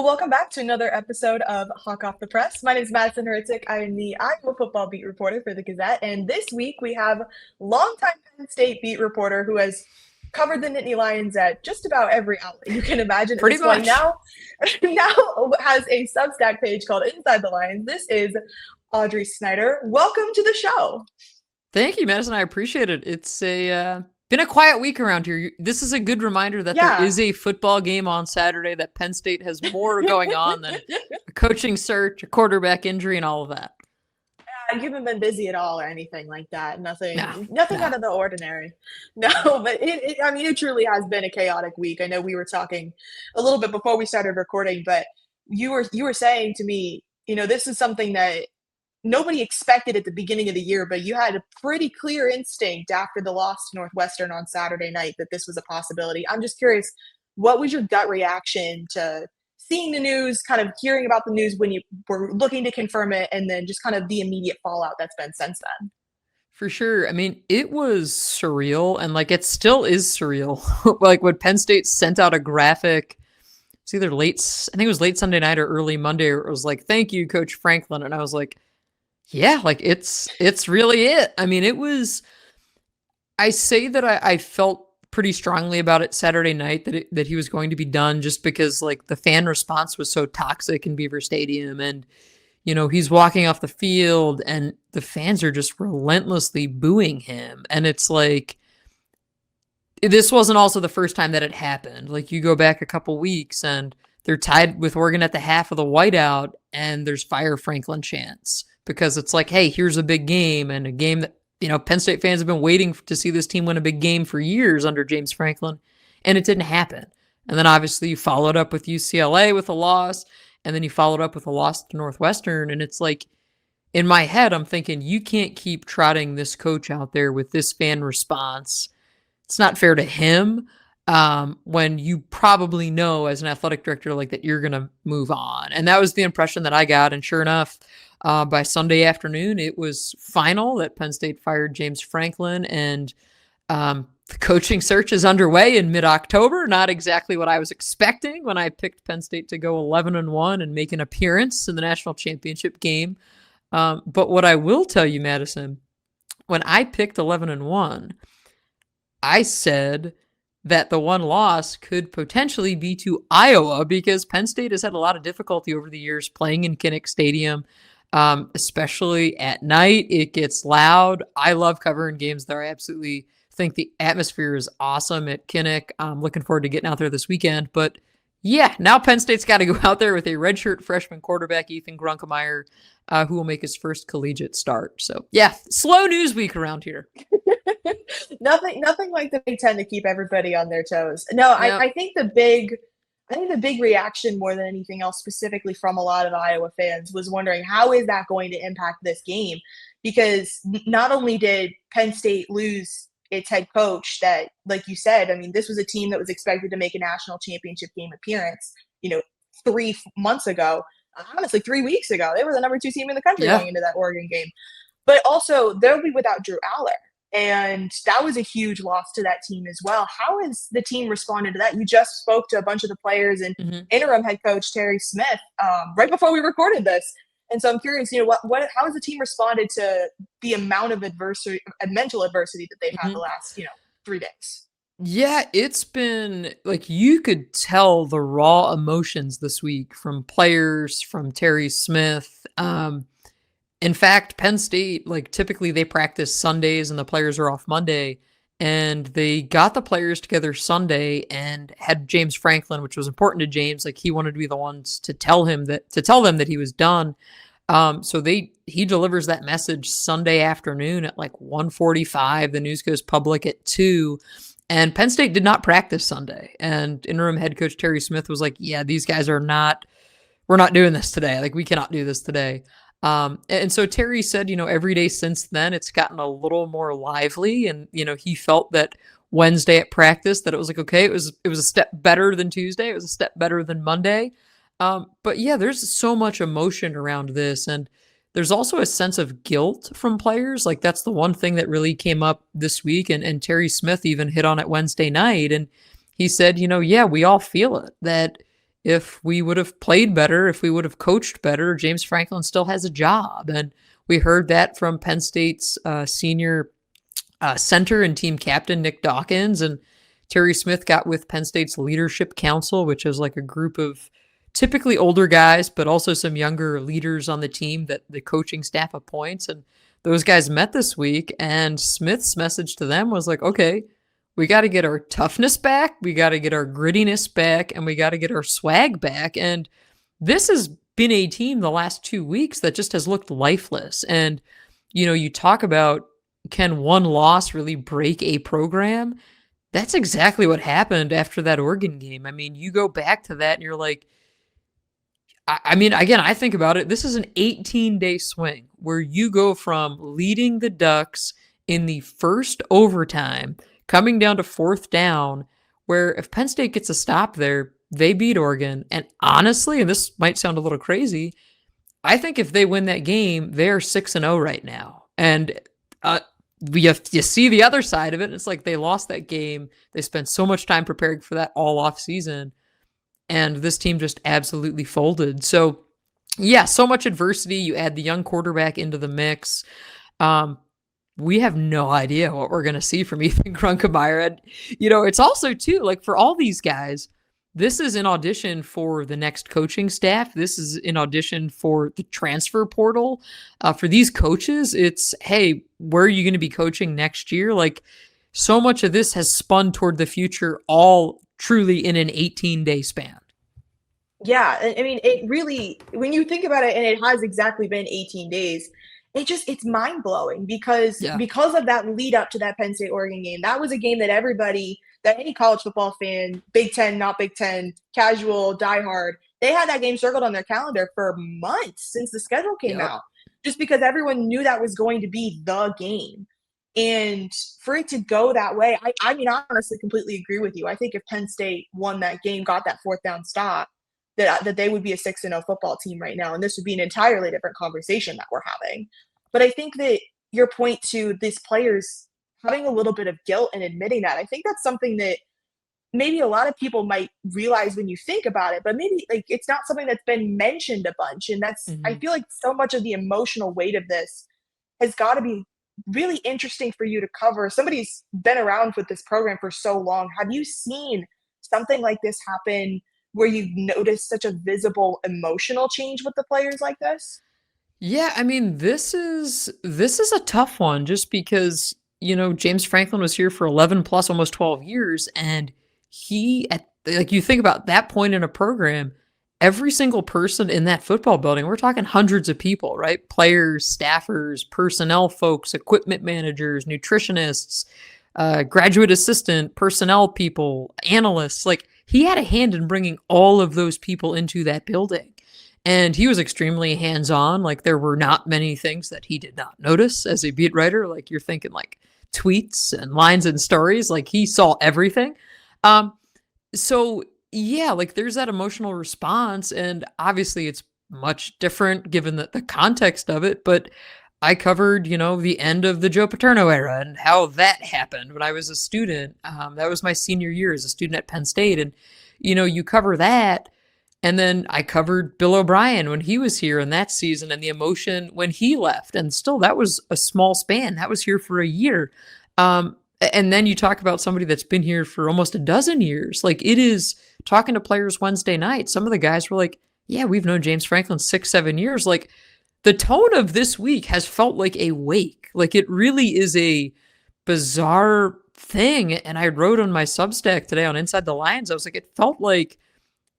welcome back to another episode of Hawk Off the Press. My name is Madison Hricik. I am the Iowa football beat reporter for the Gazette, and this week we have longtime Penn State beat reporter who has covered the Nittany Lions at just about every outlet you can imagine. Pretty This one much. now has a Substack page called Inside the Lions. This is Audrey Snyder. Welcome to the show. Thank you, Madison. I appreciate it. It's been a quiet week around here. This is a good reminder that there is a football game on Saturday, that Penn State has more going on than a coaching search, a quarterback injury, and all of that. You haven't been busy at all or anything like that. Nothing No. out of the ordinary. No, but it truly has been a chaotic week. I know we were talking a little bit before we started recording, but you were saying to me, this is something that nobody expected at the beginning of the year, but you had a pretty clear instinct after the loss to Northwestern on Saturday night that this was a possibility. I'm just curious, what was your gut reaction to seeing the news, kind of hearing about the news when you were looking to confirm it, and then just kind of the immediate fallout that's been since then? For sure. I mean, it was surreal, and it still is surreal. When Penn State sent out a graphic, it's either I think it was late Sunday night or early Monday, or it was like, "Thank you, Coach Franklin," and I was like, yeah, it's really it. I mean, I say that I felt pretty strongly about it Saturday night that he was going to be done, just because the fan response was so toxic in Beaver Stadium, and he's walking off the field and the fans are just relentlessly booing him. And it's this wasn't also the first time that it happened. You go back a couple weeks and they're tied with Oregon at the half of the whiteout and there's Fire Franklin chants, because it's hey, here's a big game, and a game that, Penn State fans have been waiting to see this team win a big game for years under James Franklin, and it didn't happen. And then obviously you followed up with UCLA with a loss, and then you followed up with a loss to Northwestern, and it's in my head, I'm thinking, you can't keep trotting this coach out there with this fan response. It's not fair to him, when you probably know as an athletic director that you're going to move on. And that was the impression that I got, and sure enough, by Sunday afternoon, it was final that Penn State fired James Franklin, and the coaching search is underway in mid-October. Not exactly what I was expecting when I picked Penn State to go 11-1 and make an appearance in the national championship game. But what I will tell you, Madison, when I picked 11-1, I said that the one loss could potentially be to Iowa, because Penn State has had a lot of difficulty over the years playing in Kinnick Stadium. Especially at night, it gets loud. I love covering games there. I absolutely think the atmosphere is awesome at Kinnick. I'm looking forward to getting out there this weekend. But yeah, now Penn State's got to go out there with a redshirt freshman quarterback, Ethan Grunkemeyer, who will make his first collegiate start. So yeah, slow news week around here. Nothing like the Big Ten to keep everybody on their toes. No, yep. I think the big reaction, more than anything else, specifically from a lot of Iowa fans, was wondering, how is that going to impact this game? Because not only did Penn State lose its head coach, that, like you said, I mean, this was a team that was expected to make a national championship game appearance, 3 months ago. Honestly, 3 weeks ago. They were the number 2 team in the country going into that Oregon game. But also, they'll be without Drew Aller. And that was a huge loss to that team as well. How has the team responded to that? You just spoke to a bunch of the players and interim head coach Terry Smith right before we recorded this. And so I'm curious, how has the team responded to the amount of mental adversity that they've had the last, 3 days? Yeah, it's been you could tell the raw emotions this week from players, from Terry Smith. In fact, Penn State, typically they practice Sundays and the players are off Monday, and they got the players together Sunday and had James Franklin, which was important to James. He wanted to be the ones to tell them that he was done. So he delivers that message Sunday afternoon at 1:45. The news goes public at 2. And Penn State did not practice Sunday. And interim head coach Terry Smith was yeah, these guys we're not doing this today. We cannot do this today. And so Terry said, every day since then, it's gotten a little more lively. And, he felt that Wednesday at practice that it was okay, it was a step better than Tuesday. It was a step better than Monday. But yeah, there's so much emotion around this. And there's also a sense of guilt from players. That's the one thing that really came up this week. And Terry Smith even hit on it Wednesday night. And he said, yeah, we all feel it, that if we would have played better, if we would have coached better, James Franklin still has a job. And we heard that from Penn State's senior center and team captain, Nick Dawkins. And Terry Smith got with Penn State's Leadership Council, which is like a group of typically older guys, but also some younger leaders on the team that the coaching staff appoints. And those guys met this week, and Smith's message to them was like, okay, we got to get our toughness back, we got to get our grittiness back, and we got to get our swag back. And this has been a team the last 2 weeks that just has looked lifeless. And, you talk about, can one loss really break a program? That's exactly what happened after that Oregon game. I mean, you go back to that and you're like, again, I think about it. This is an 18-day swing where you go from leading the Ducks in the first overtime, coming down to fourth down, where if Penn State gets a stop there, they beat Oregon. And honestly, and this might sound a little crazy, I think if they win that game, they're 6-0 right now. And you see the other side of it, and it's like they lost that game. They spent so much time preparing for that all off season, and this team just absolutely folded. So, yeah, so much adversity. You add the young quarterback into the mix. We have no idea what we're going to see from Ethan Grunkemeyer. And, it's also, too, like for all these guys, this is an audition for the next coaching staff. This is an audition for the transfer portal. For these coaches, it's, hey, where are you going to be coaching next year? Like, so much of this has spun toward the future, all truly in an 18-day span. Yeah, I mean, it really, when you think about it, and it has exactly been 18 days, it's mind-blowing because of that lead up to that Penn State Oregon game. That was a game that any college football fan, Big Ten, not Big Ten, casual, diehard, they had that game circled on their calendar for months since the schedule came out, just because everyone knew that was going to be the game. And for it to go that way, I honestly completely agree with you. I think if Penn State won that game, got that fourth down stop, that they would be a 6-0 football team right now. And this would be an entirely different conversation that we're having. But I think that your point to these players having a little bit of guilt and admitting that, I think that's something that maybe a lot of people might realize when you think about it, but maybe like it's not something that's been mentioned a bunch. And that's, I feel like so much of the emotional weight of this has got to be really interesting for you to cover. Somebody's been around with this program for so long. Have you seen something like this happen where you've noticed such a visible emotional change with the players like this? Yeah, I mean, this is a tough one just because, James Franklin was here for 11 plus almost 12 years, and you think about that point in a program, every single person in that football building, we're talking hundreds of people, right? Players, staffers, personnel folks, equipment managers, nutritionists, graduate assistant, personnel people, analysts, like he had a hand in bringing all of those people into that building. And he was extremely hands-on. Like there were not many things that he did not notice as a beat writer. Like you're thinking like tweets and lines and stories, like he saw everything. So yeah, like there's that emotional response, and obviously it's much different given the context of it. But I covered, the end of the Joe Paterno era and how that happened when I was a student. That was my senior year as a student at Penn State. And, you cover that. And then I covered Bill O'Brien when he was here in that season and the emotion when he left. And still, that was a small span. That was here for a year. And then you talk about somebody that's been here for almost a dozen years. Like it is talking to players Wednesday night. Some of the guys were like, yeah, we've known James Franklin 6-7 years. Like the tone of this week has felt like a wake. Like it really is a bizarre thing. And I wrote on my Substack today on Inside the Lions, I was like, it felt like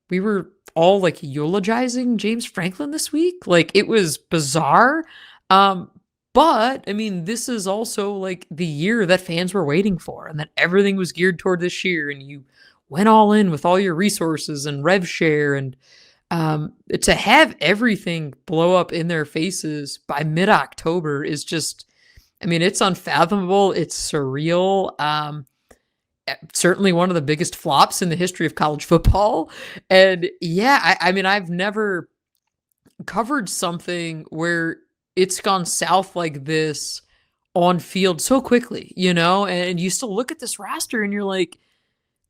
we were all like eulogizing James Franklin this week. Like it was bizarre. But I mean, this is also like the year that fans were waiting for, and that everything was geared toward this year, and you went all in with all your resources and rev share, and to have everything blow up in their faces by mid-October is just, I mean, it's unfathomable. It's surreal. Certainly one of the biggest flops in the history of college football. And yeah, I mean, I've never covered something where it's gone south like this on field so quickly, and you still look at this roster and you're like,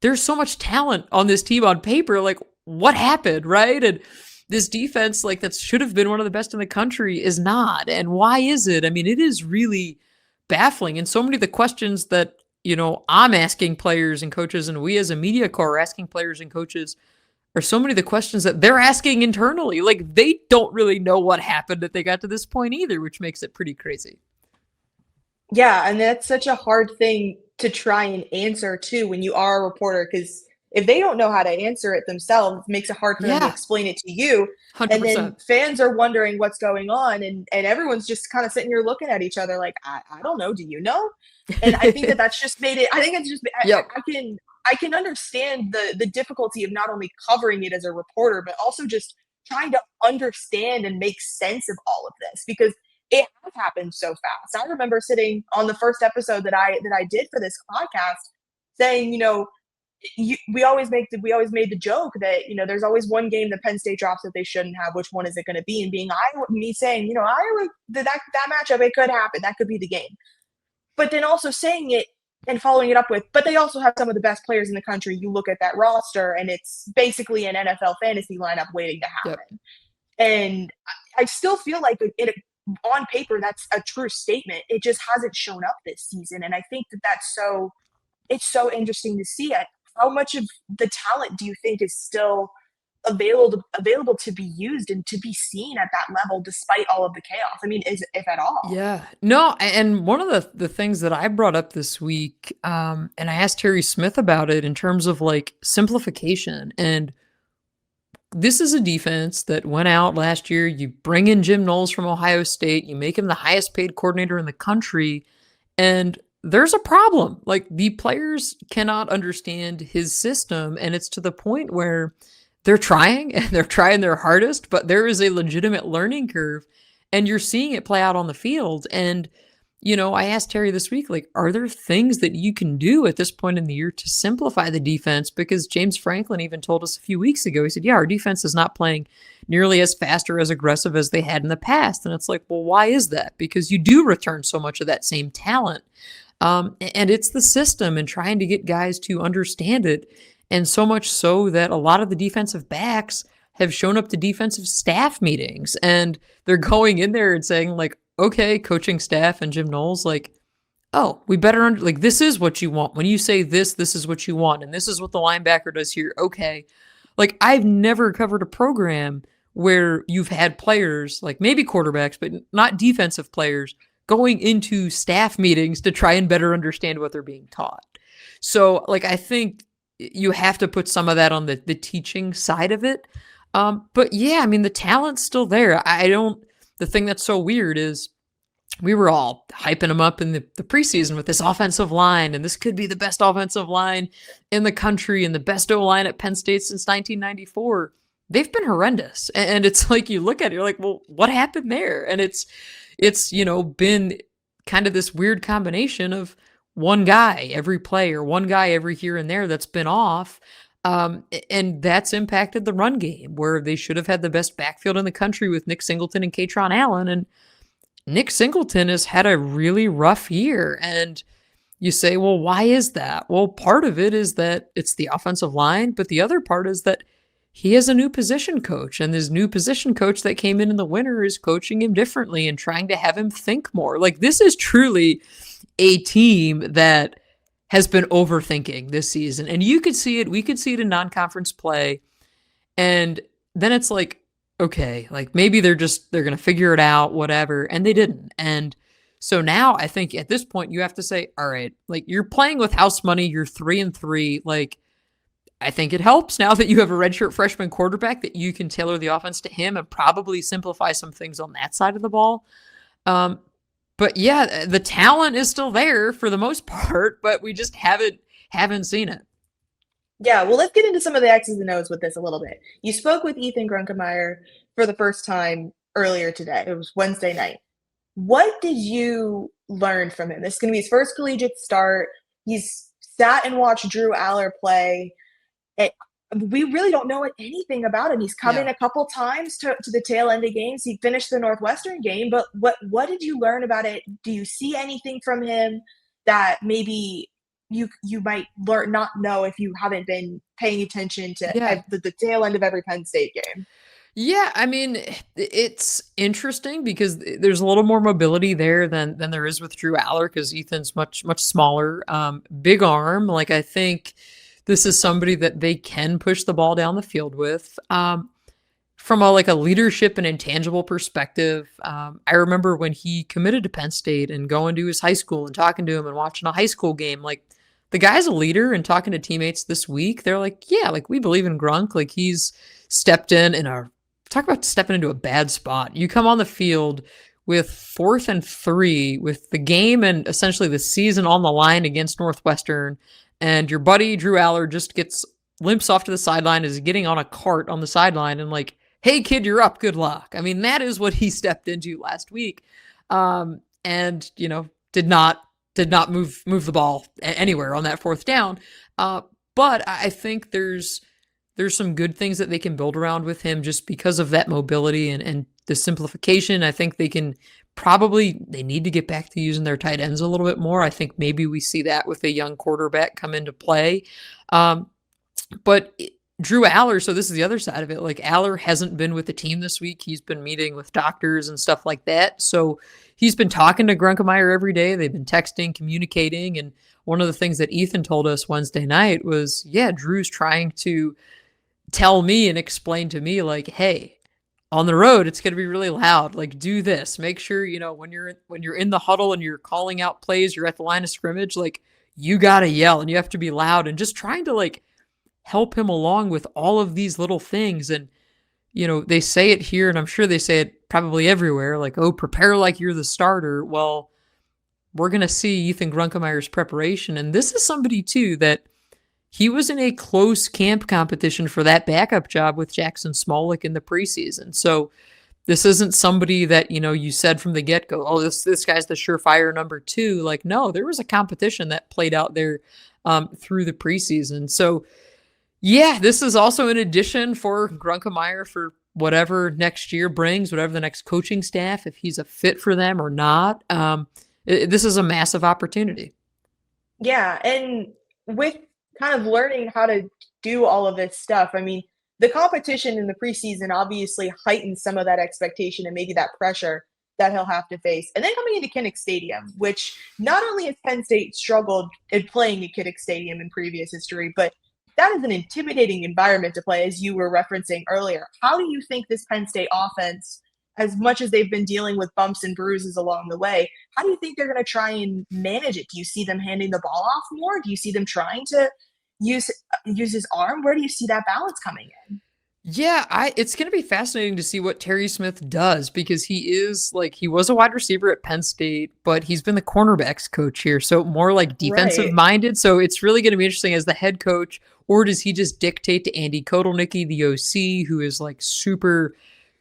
there's so much talent on this team on paper. Like, what happened, right? And this defense, like, that should have been one of the best in the country is not. And why is it? I mean, it is really baffling. And so many of the questions that, I'm asking players and coaches, and we as a media corps are asking players and coaches, are so many of the questions that they're asking internally. Like, they don't really know what happened that they got to this point either, which makes it pretty crazy. Yeah, and that's such a hard thing to try and answer too when you are a reporter, because if they don't know how to answer it themselves, it makes it hard for them to Yeah, explain it to you. And then 100%. fans are wondering what's going on, and everyone's just kind of sitting here looking at each other like, I don't know, do you know? And I think that that's just made it. I think it's just Yep. I can understand the difficulty of not only covering it as a reporter, but also just trying to understand and make sense of all of this, because it has happened so fast. I remember sitting on the first episode that I did for this podcast saying, we always made the joke that there's always one game that Penn State drops that they shouldn't have. Which one is it going to be? And being Iowa, me saying, Iowa, that matchup, it could happen. That could be the game. But then also saying it and following it up with, but they also have some of the best players in the country. You look at that roster, and it's basically an NFL fantasy lineup waiting to happen. Yep. And I still feel like on paper, that's a true statement. It just hasn't shown up this season. And I think it's so interesting to see it. How much of the talent do you think is still available to be used and to be seen at that level despite all of the chaos? I mean, if at all? Yeah. No, and one of the things that I brought up this week, and I asked Terry Smith about it in terms of like simplification. And this is a defense that went out last year. You bring in Jim Knowles from Ohio State, you make him the highest paid coordinator in the country, and there's a problem. Like, the players cannot understand his system, and it's to the point where they're trying and they're trying their hardest, but there is a legitimate learning curve, and you're seeing it play out on the field. And I asked Terry this week, like, are there things that you can do at this point in the year to simplify the defense? Because James Franklin even told us a few weeks ago, he said, yeah, our defense is not playing nearly as fast or as aggressive as they had in the past. And it's like, well, why is that? Because you do return so much of that same talent. And it's the system and trying to get guys to understand it. And so much so that a lot of the defensive backs have shown up to defensive staff meetings, and they're going in there and saying, like, okay, coaching staff and Jim Knowles, like, oh, we better like, this is what you want. When you say this is what you want, and this is what the linebacker does here. Okay. Like, I've never covered a program where you've had players, like maybe quarterbacks, but not defensive players, going into staff meetings to try and better understand what they're being taught. So, like, I think you have to put some of that on the teaching side of it. But yeah, I mean, the talent's still there. The thing that's so weird is we were all hyping them up in the preseason with this offensive line, and this could be the best offensive line in the country and the best O-line at Penn State since 1994. They've been horrendous. And it's like, you look at it, you're like, well, what happened there? And it's been kind of this weird combination of one guy every play or one guy every here and there that's been off. And that's impacted the run game, where they should have had the best backfield in the country with Nick Singleton and Katron Allen. And Nick Singleton has had a really rough year. And you say, well, why is that? Well, part of it is that it's the offensive line, but the other part is that he has a new position coach, and this new position coach that came in the winter is coaching him differently and trying to have him think more. Like, this is truly a team that has been overthinking this season. And you could see it. We could see it in non-conference play. And then it's like, okay, like, maybe they're going to figure it out, whatever. And they didn't. And so now I think at this point you have to say, all right, like, you're playing with house money. You're 3-3. Like, I think it helps now that you have a redshirt freshman quarterback that you can tailor the offense to him and probably simplify some things on that side of the ball. But yeah, the talent is still there for the most part, but we just haven't seen it. Yeah, well, let's get into some of the X's and O's with this a little bit. You spoke with Ethan Grunkemeyer for the first time earlier today. It was Wednesday night. What did you learn from him? This is going to be his first collegiate start. He's sat and watched Drew Aller play. We really don't know anything about him. He's come in a couple times to the tail end of games. He finished the Northwestern game, but what did you learn about it? Do you see anything from him that maybe you might not know if you haven't been paying attention to Yeah. the tail end of every Penn State game. Yeah, I mean, it's interesting because there's a little more mobility there than there is with Drew Aller because Ethan's much smaller, big arm. Like I think this is somebody that they can push the ball down the field with. From a leadership and intangible perspective, I remember when he committed to Penn State and going to his high school and talking to him and watching a high school game. Like the guy's a leader, and talking to teammates this week, they're like, yeah, like we believe in Grunk. Like he's stepped in a talk about stepping into a bad spot. You come on the field with 4th and 3 with the game and essentially the season on the line against Northwestern, and your buddy Drew Aller just limps off to the sideline, is getting on a cart on the sideline and like, hey kid, you're up, good luck. I mean, that is what he stepped into last week. And did not move the ball anywhere on that 4th down. But I think there's some good things that they can build around with him just because of that mobility and the simplification. I think they need to get back to using their tight ends a little bit more. I think maybe we see that with a young quarterback come into play. But Drew Aller, so this is the other side of it. Like Aller hasn't been with the team this week. He's been meeting with doctors and stuff like that. So he's been talking to Grunkemeyer every day. They've been texting, communicating. And one of the things that Ethan told us Wednesday night was, yeah, Drew's trying to tell me and explain to me like, hey, on the road, it's going to be really loud. Like do this, make sure, when you're in the huddle and you're calling out plays, you're at the line of scrimmage, like you got to yell and you have to be loud, and just trying to like help him along with all of these little things. And, they say it here, and I'm sure they say it probably everywhere, like, oh, prepare like you're the starter. Well, we're going to see Ethan Grunkemeyer's preparation. And this is somebody too that he was in a close camp competition for that backup job with Jackson Smolik in the preseason. So this isn't somebody that, you said from the get-go, oh, this guy's the surefire number 2. Like, no, there was a competition that played out there through the preseason. So, yeah, this is also an addition for Grunkemeyer for whatever next year brings, whatever the next coaching staff, if he's a fit for them or not. This is a massive opportunity. Yeah, and with kind of learning how to do all of this stuff, I mean, the competition in the preseason obviously heightens some of that expectation and maybe that pressure that he'll have to face. And then coming into Kinnick Stadium, which not only has Penn State struggled in playing at Kinnick Stadium in previous history, but that is an intimidating environment to play, as you were referencing earlier. How do you think this Penn State offense, as much as they've been dealing with bumps and bruises along the way, how do you think they're going to try and manage it? Do you see them handing the ball off more? Do you see them trying to use his arm? Where do you see that balance coming in? Yeah, it's going to be fascinating to see what Terry Smith does, because he was a wide receiver at Penn State, but he's been the cornerbacks coach here, so more like defensive minded. So it's really going to be interesting as the head coach, or does he just dictate to Andy Kotelnicki, the OC, who is like super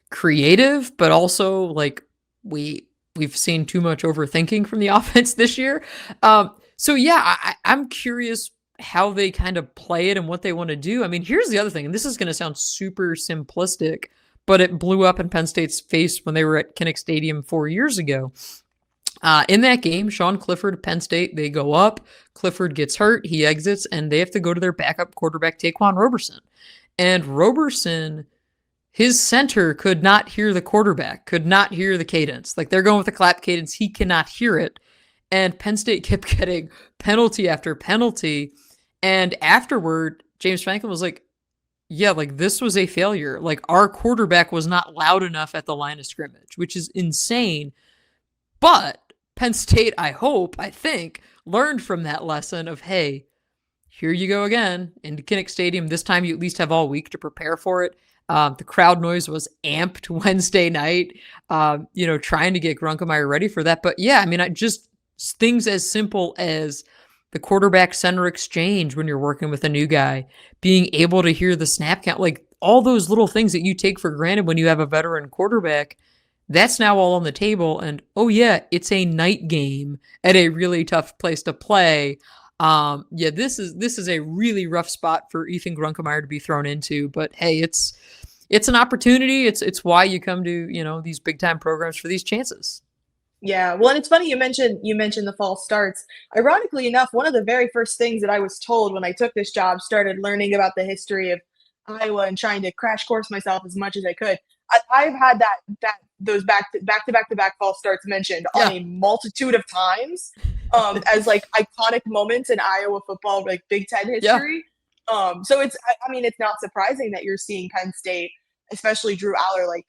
creative, but also like we've seen too much overthinking from the offense this year. So yeah, I'm curious how they kind of play it and what they want to do. I mean, here's the other thing, and this is going to sound super simplistic, but it blew up in Penn State's face when they were at Kinnick Stadium 4 years ago. In that game, Sean Clifford, Penn State, they go up, Clifford gets hurt, he exits, and they have to go to their backup quarterback, Taquan Roberson. And Roberson, his center could not hear the quarterback, could not hear the cadence. Like they're going with the clap cadence, he cannot hear it. And Penn State kept getting penalty after penalty. And afterward, James Franklin was like, yeah, like this was a failure. Like our quarterback was not loud enough at the line of scrimmage, which is insane. But Penn State, I think, learned from that lesson of, hey, here you go again into Kinnick Stadium. This time you at least have all week to prepare for it. The crowd noise was amped Wednesday night, trying to get Grunkemeyer ready for that. But yeah, I mean, things as simple as the quarterback center exchange when you're working with a new guy, being able to hear the snap count, like all those little things that you take for granted when you have a veteran quarterback, that's now all on the table. And oh yeah, it's a night game at a really tough place to play. This is a really rough spot for Ethan Grunkemeyer to be thrown into, but hey, it's an opportunity. It's why you come to, these big time programs for these chances. Yeah, well, and it's funny you mentioned the false starts. Ironically enough, one of the very first things that I was told when I took this job, started learning about the history of Iowa and trying to crash course myself as much as I could. I've had those back to back false starts mentioned on Yeah. a multitude of times, as like iconic moments in Iowa football, like Big Ten Yeah. history. So I mean, it's not surprising that you're seeing Penn State, especially Drew Aller, like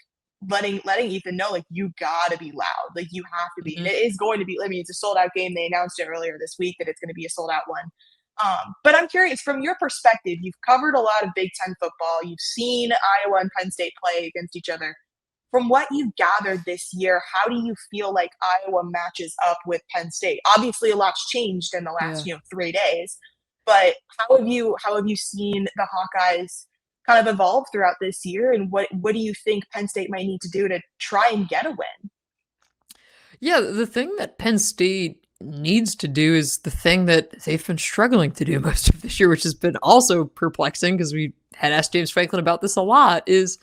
letting Ethan know, like, you gotta be loud, like you have to be, and Mhm. it is going to be. I mean, it's a sold out game. They announced it earlier this week that it's going to be a sold out one. But I'm curious, from your perspective, you've covered a lot of Big Ten football. You've seen Iowa and Penn State play against each other. From what you've gathered this year, how do you feel like Iowa matches up with Penn State? Obviously, a lot's changed in the last, Yeah. 3 days, but how have you seen the Hawkeyes kind of evolve throughout this year, and what do you think Penn State might need to do to try and get a win? Yeah, the thing that Penn State needs to do is the thing that they've been struggling to do most of this year, which has been also perplexing because we had asked James Franklin about this a lot, is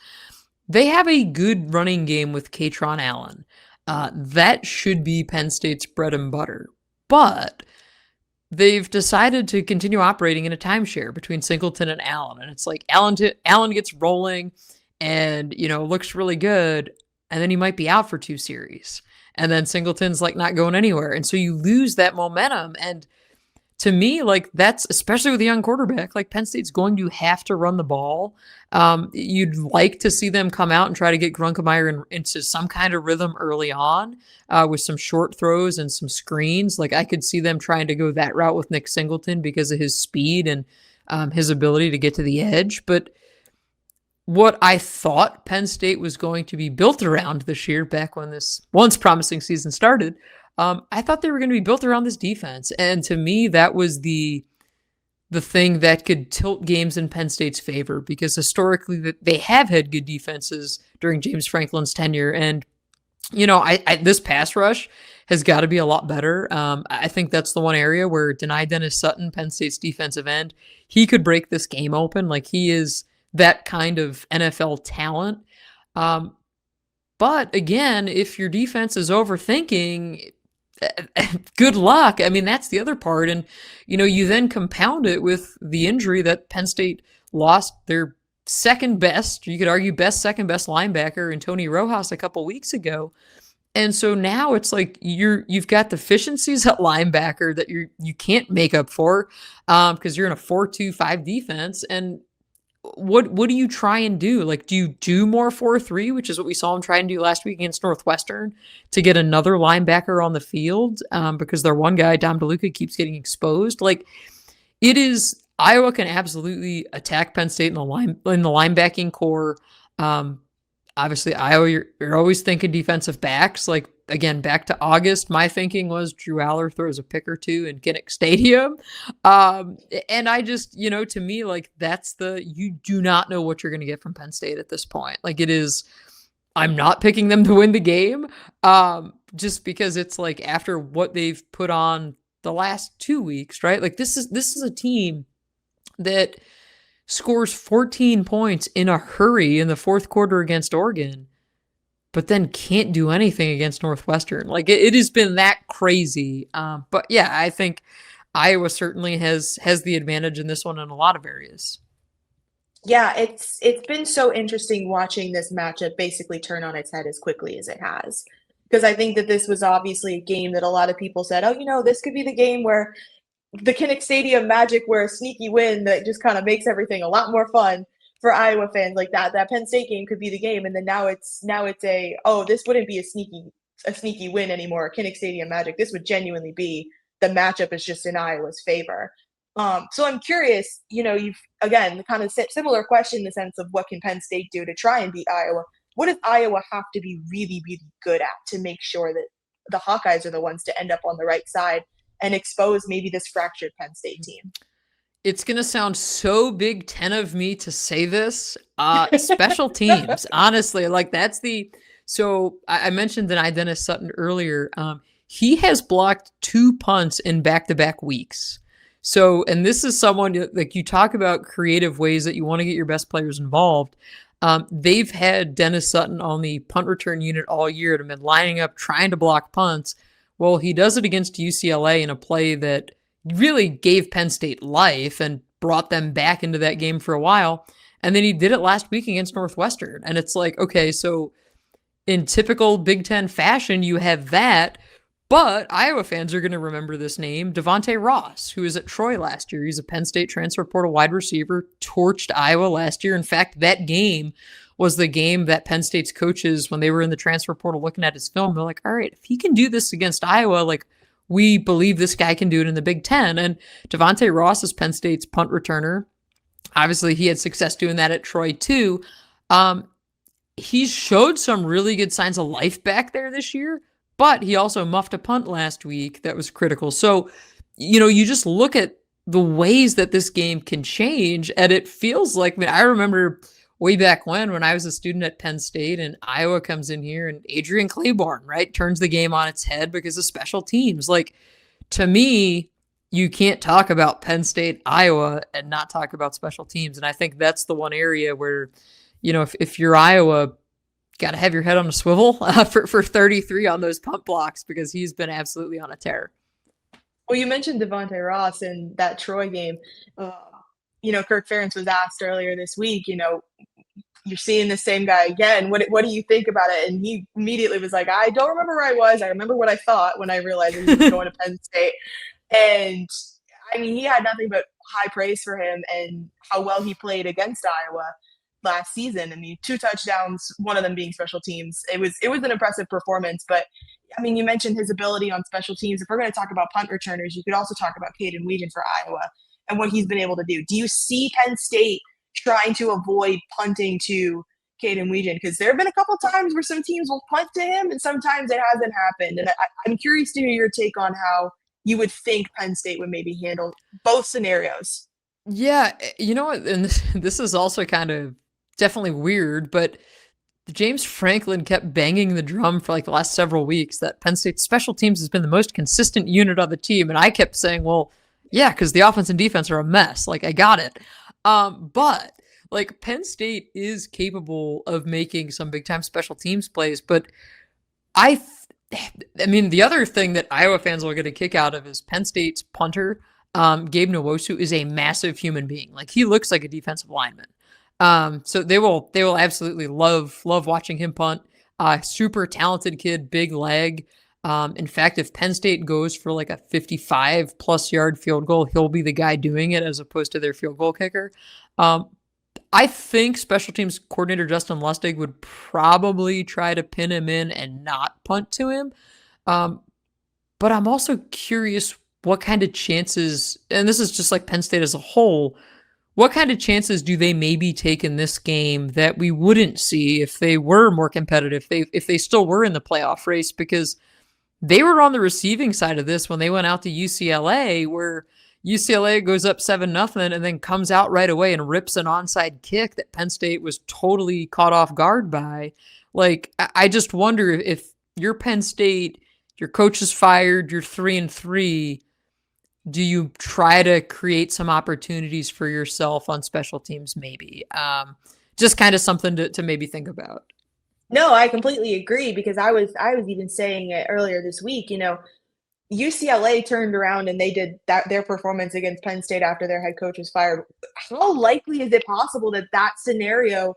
they have a good running game with Katron Allen. That should be Penn State's bread and butter. But they've decided to continue operating in a timeshare between Singleton and Allen. And it's like Allen gets rolling and, looks really good. And then he might be out for 2 series. And then Singleton's like not going anywhere. And so you lose that momentum. And to me, like that's especially with a young quarterback, like Penn State's going to have to run the ball. You'd like to see them come out and try to get Grunkemeyer into some kind of rhythm early on with some short throws and some screens. Like I could see them trying to go that route with Nick Singleton because of his speed and his ability to get to the edge. But what I thought Penn State was going to be built around this year, back when this once promising season started, I thought they were going to be built around this defense. And to me, that was the thing that could tilt games in Penn State's favor, because historically they have had good defenses during James Franklin's tenure. And, this pass rush has got to be a lot better. I think that's the one area where Dennis Sutton, Penn State's defensive end, he could break this game open. Like he is that kind of NFL talent. But again, if your defense is overthinking, good luck. I mean, that's the other part. And, you then compound it with the injury that Penn State lost their second best, you could argue second best linebacker in Tony Rojas a couple weeks ago. And so now it's like you've got deficiencies at linebacker that you can't make up for because you're in a 4-2-5 defense. And what do you try and do? Like, do you do more 4-3, which is what we saw him try and do last week against Northwestern, to get another linebacker on the field because their one guy, Dom DeLuca, keeps getting exposed? Like, it is, Iowa can absolutely attack Penn State in the linebacking core. Obviously, Iowa, you're always thinking defensive backs. Like, again, back to August, my thinking was Drew Aller throws a pick or two in Kinnick Stadium. And I just, to me, like you do not know what you're going to get from Penn State at this point. Like it is, I'm not picking them to win the game just because it's like after what they've put on the last 2 weeks, right? Like this is a team that scores 14 points in a hurry in the fourth quarter against Oregon, but then can't do anything against Northwestern. Like it has been that crazy. But yeah, I think Iowa certainly has the advantage in this one in a lot of areas. Yeah, it's been so interesting watching this matchup basically turn on its head as quickly as it has. Because I think that this was obviously a game that a lot of people said, oh, this could be the game where the Kinnick Stadium magic, where a sneaky win that just kind of makes everything a lot more fun for Iowa fans. Like that Penn State game could be the game, and then now it's this wouldn't be a sneaky win anymore. Kinnick Stadium magic. This would genuinely be the matchup is just in Iowa's favor. So I'm curious. You've again kind of similar question in the sense of what can Penn State do to try and beat Iowa. What does Iowa have to be really, really good at to make sure that the Hawkeyes are the ones to end up on the right side and expose maybe this fractured Penn State team? It's going to sound so Big Ten of me to say this. Special teams, honestly, like so I mentioned Dennis Sutton earlier. He has blocked 2 punts in back-to-back weeks. So, and this is someone, like you talk about creative ways that you want to get your best players involved. They've had Dennis Sutton on the punt return unit all year and been lining up trying to block punts. Well, he does it against UCLA in a play that really gave Penn State life and brought them back into that game for a while. And then he did it last week against Northwestern. And it's like, okay, so in typical Big Ten fashion, you have that. But Iowa fans are going to remember this name, Devontae Ross, who was at Troy last year. He's a Penn State transfer portal wide receiver, torched Iowa last year. In fact, that game was the game that Penn State's coaches, when they were in the transfer portal looking at his film, they're like, all right, if he can do this against Iowa, like, we believe this guy can do it in the Big Ten. And Devontae Ross is Penn State's punt returner. Obviously, he had success doing that at Troy, too. He showed some really good signs of life back there this year, but he also muffed a punt last week that was critical. So, you just look at the ways that this game can change, and it feels like, I remember way back when I was a student at Penn State and Iowa comes in here and Adrian Claiborne, right, turns the game on its head because of special teams. Like, to me, you can't talk about Penn State, Iowa, and not talk about special teams. And I think that's the one area where, if you're Iowa, got to have your head on a swivel for 33 on those punt blocks because he's been absolutely on a tear. Well, you mentioned Devontae Ross in that Troy game. Kirk Ferentz was asked earlier this week, you're seeing the same guy again. What do you think about it? And he immediately was like, I don't remember where I was. I remember what I thought when I realized he was going to Penn State. And he had nothing but high praise for him and how well he played against Iowa last season. 2 touchdowns, one of them being special teams. It was an impressive performance, but you mentioned his ability on special teams. If we're going to talk about punt returners, you could also talk about Caden Weeden for Iowa and what he's been able to do. Do you see Penn State trying to avoid punting to Caden Weeden? Because there have been a couple times where some teams will punt to him and sometimes it hasn't happened. And I'm curious to hear your take on how you would think Penn State would maybe handle both scenarios. Yeah, you know what? And this is also kind of definitely weird, but James Franklin kept banging the drum for like the last several weeks that Penn State special teams has been the most consistent unit on the team. And I kept saying, well, yeah, because the offense and defense are a mess. Like, I got it. But like Penn State is capable of making some big time special teams plays. But the other thing that Iowa fans will get a kick out of is Penn State's punter, Gabe Nwosu, is a massive human being. Like, he looks like a defensive lineman. So they will absolutely love watching him punt. Super talented kid, big leg. In fact, if Penn State goes for like a 55 plus yard field goal, he'll be the guy doing it as opposed to their field goal kicker. I think special teams coordinator Justin Lustig would probably try to pin him in and not punt to him. But I'm also curious what kind of chances, and this is just like Penn State as a whole, what kind of chances do they maybe take in this game that we wouldn't see if they were more competitive, if they still were in the playoff race? Because they were on the receiving side of this when they went out to UCLA, where UCLA goes up 7-0 and then comes out right away and rips an onside kick that Penn State was totally caught off guard by. Like, I just wonder if you're Penn State, your coach is fired, you're 3-3, do you try to create some opportunities for yourself on special teams maybe? Just kind of something to maybe think about. No, I completely agree, because I was even saying it earlier this week, UCLA turned around and they did their performance against Penn State after their head coach was fired. How likely is it possible that scenario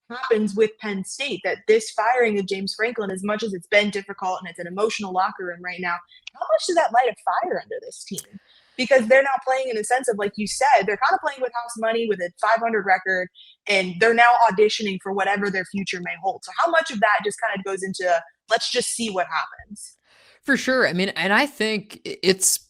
happens with Penn State, that this firing of James Franklin, as much as it's been difficult and it's an emotional locker room right now, how much does that light a fire under this team? Because they're not playing in a sense of, like you said, they're kind of playing with house money with a 500 record, and they're now auditioning for whatever their future may hold. So how much of that just kind of goes into, let's just see what happens? For sure. And I think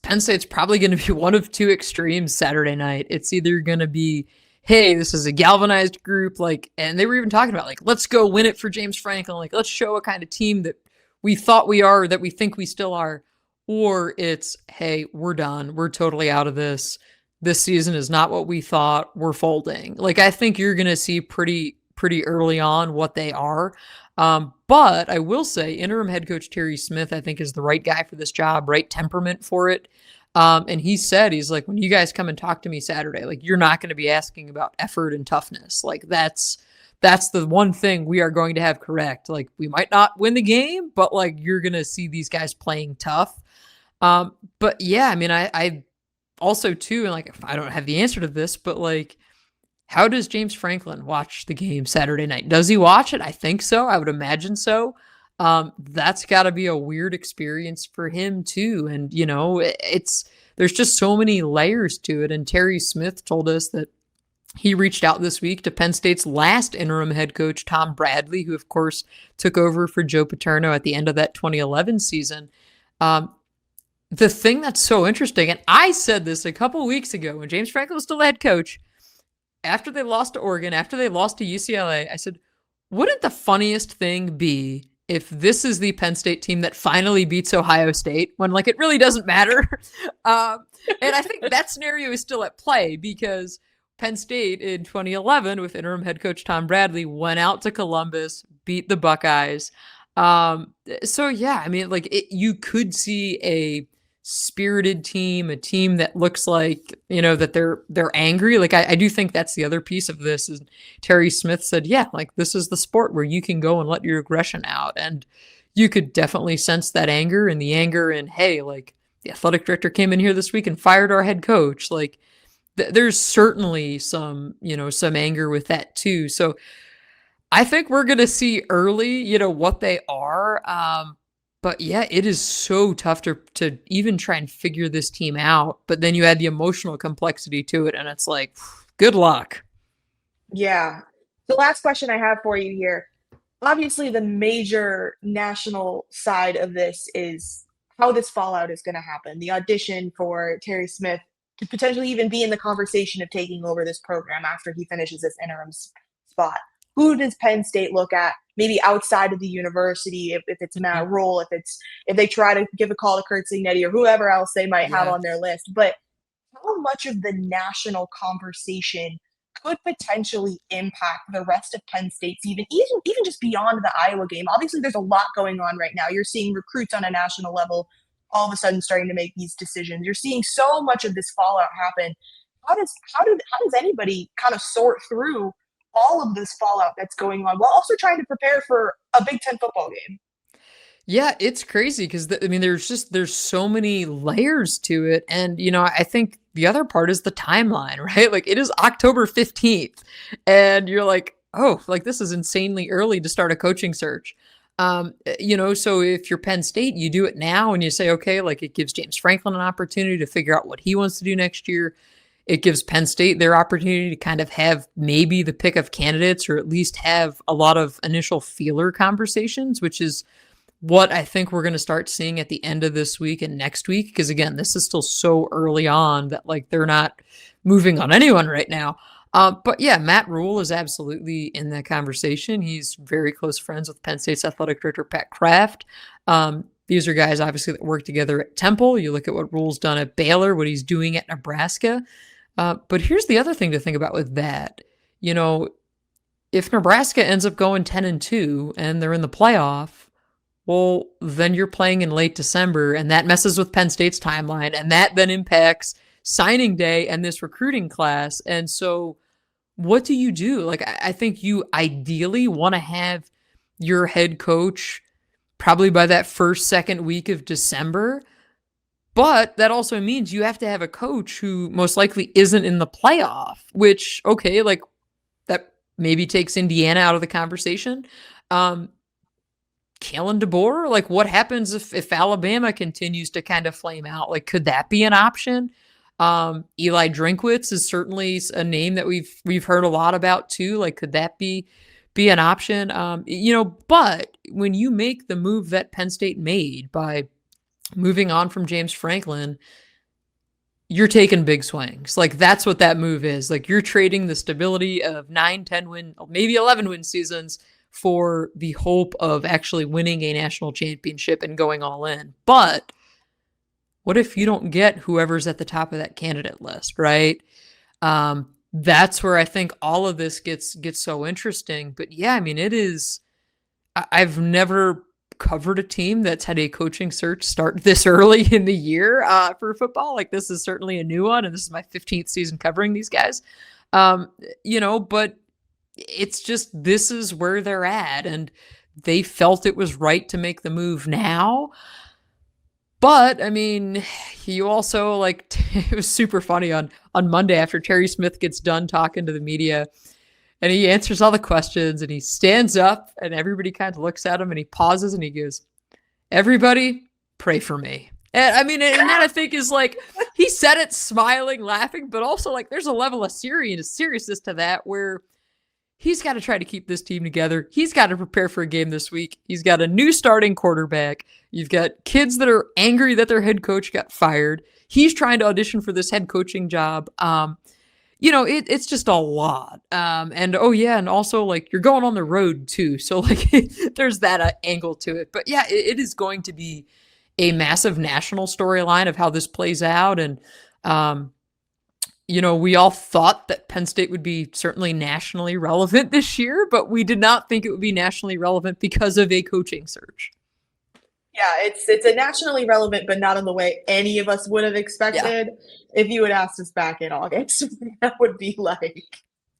Penn State's probably going to be one of two extremes Saturday night. It's either going to be, hey, this is a galvanized group, and they were even talking about, let's go win it for James Franklin. Let's show a kind of team that we thought we are, that we think we still are. Or it's, hey, we're done. We're totally out of this. This season is not what we thought. We're folding. I think you're going to see pretty early on what they are. But I will say interim head coach Terry Smith, I think, is the right guy for this job, right temperament for it. And he said, he's like, when you guys come and talk to me Saturday, you're not going to be asking about effort and toughness. That's that's the one thing we are going to have correct. Like, we might not win the game, but like, you're going to see these guys playing tough. But yeah, I mean, I also too, and like, I don't have the answer to this, but like, how does James Franklin watch the game Saturday night? Does he watch it? I think so. I would imagine so. That's got to be a weird experience for him too. And you know, there's just so many layers to it. And Terry Smith told us that he reached out this week to Penn State's last interim head coach, Tom Bradley, who of course took over for Joe Paterno at the end of that 2011 season. The thing that's so interesting, and I said this a couple weeks ago when James Franklin was still the head coach, after they lost to Oregon, after they lost to UCLA, I said, wouldn't the funniest thing be if this is the Penn State team that finally beats Ohio State when like it really doesn't matter? And I think that scenario is still at play because Penn State in 2011 with interim head coach Tom Bradley went out to Columbus, beat the Buckeyes. So yeah, I mean, like you could see a spirited team, a team that looks like, you know, that they're angry. Like I do think that's the other piece of this is Terry Smith said, yeah, like this is the sport where you can go and let your aggression out. And you could definitely sense that anger and the anger in, hey, like the athletic director came in here this week and fired our head coach. Like there's certainly some, you know, some anger with that too. So I think we're going to see early, you know, what they are. But yeah, it is so tough to even try and figure this team out. But then you add the emotional complexity to it, and it's like, good luck. Yeah. The last question I have for you here. Obviously, the major national side of this is how this fallout is going to happen. The audition for Terry Smith to potentially even be in the conversation of taking over this program after he finishes this interim spot. Who does Penn State look at maybe outside of the university, if it's Matt Rule, if they try to give a call to Curt Cignetti or whoever else they might have on their list. But how much of the national conversation could potentially impact the rest of Penn State season, even just beyond the Iowa game? Obviously, there's a lot going on right now. You're seeing recruits on a national level all of a sudden starting to make these decisions. You're seeing so much of this fallout happen. How does anybody kind of sort through all of this fallout that's going on while also trying to prepare for a Big Ten football game? Yeah, it's crazy because I mean, there's so many layers to it, and you know, I think the other part is the timeline, right? Like it is October 15th, and you're like, oh, like this is insanely early to start a coaching search. You know, so if you're Penn State, you do it now, and you say, okay, like it gives James Franklin an opportunity to figure out what he wants to do next year. It gives Penn State their opportunity to kind of have maybe the pick of candidates or at least have a lot of initial feeler conversations, which is what I think we're going to start seeing at the end of this week and next week. Because again, this is still so early on that like they're not moving on anyone right now. But yeah, Matt Rule is absolutely in that conversation. He's very close friends with Penn State's athletic director, Pat Kraft. These are guys obviously that work together at Temple. You look at what Rule's done at Baylor, what he's doing at Nebraska. But here's the other thing to think about with that. You know, if Nebraska ends up going 10-2 and they're in the playoff, well, then you're playing in late December, and that messes with Penn State's timeline, and that then impacts signing day and this recruiting class. And so what do you do? Like, I think you ideally want to have your head coach probably by that first, second week of December. But that also means you have to have a coach who most likely isn't in the playoff, which, okay, like that maybe takes Indiana out of the conversation. Kalen DeBoer, like what happens if Alabama continues to kind of flame out? Like, could that be an option? Eli Drinkwitz is certainly a name that we've heard a lot about too. Like, could that be an option? You know, but when you make the move that Penn State made by moving on from James Franklin, you're taking big swings. Like that's what that move is. Like you're trading the stability of 9, 10 win, maybe 11 win seasons for the hope of actually winning a national championship and going all in. But what if you don't get whoever's at the top of that candidate list, right? That's where I think all of this gets so interesting. But yeah, I mean, it is, I've never covered a team that's had a coaching search start this early in the year for football. Like this is certainly a new one, and this is my 15th season covering these guys. You know, but it's just, this is where they're at, and they felt it was right to make the move now. But I mean, you also like, it was super funny on Monday after Terry Smith gets done talking to the media, and he answers all the questions, and he stands up, and everybody kind of looks at him, and he pauses, and he goes, "Everybody, pray for me." And I mean, and that I think is like, he said it smiling, laughing, but also like there's a level of seriousness to that where he's got to try to keep this team together. He's got to prepare for a game this week. He's got a new starting quarterback. You've got kids that are angry that their head coach got fired. He's trying to audition for this head coaching job. It's just a lot. And also like you're going on the road too. So like there's that angle to it. But yeah, it is going to be a massive national storyline of how this plays out. And, we all thought that Penn State would be certainly nationally relevant this year, but we did not think it would be nationally relevant because of a coaching search. Yeah, it's a nationally relevant, but not in the way any of us would have expected. Yeah. If you had asked us back in August, that would be like.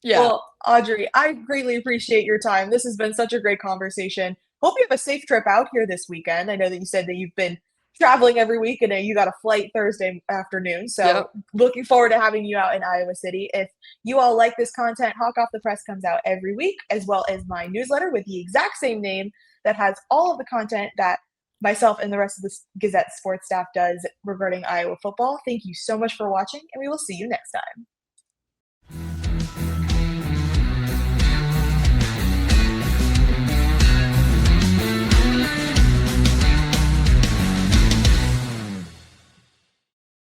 Yeah. Well, Audrey, I greatly appreciate your time. This has been such a great conversation. Hope you have a safe trip out here this weekend. I know that you said that you've been traveling every week, and you got a flight Thursday afternoon. So Looking forward to having you out in Iowa City. If you all like this content, Hawk Off the Press comes out every week, as well as my newsletter with the exact same name that has all of the content that myself and the rest of the Gazette sports staff does regarding Iowa football. Thank you so much for watching, and we will see you next time.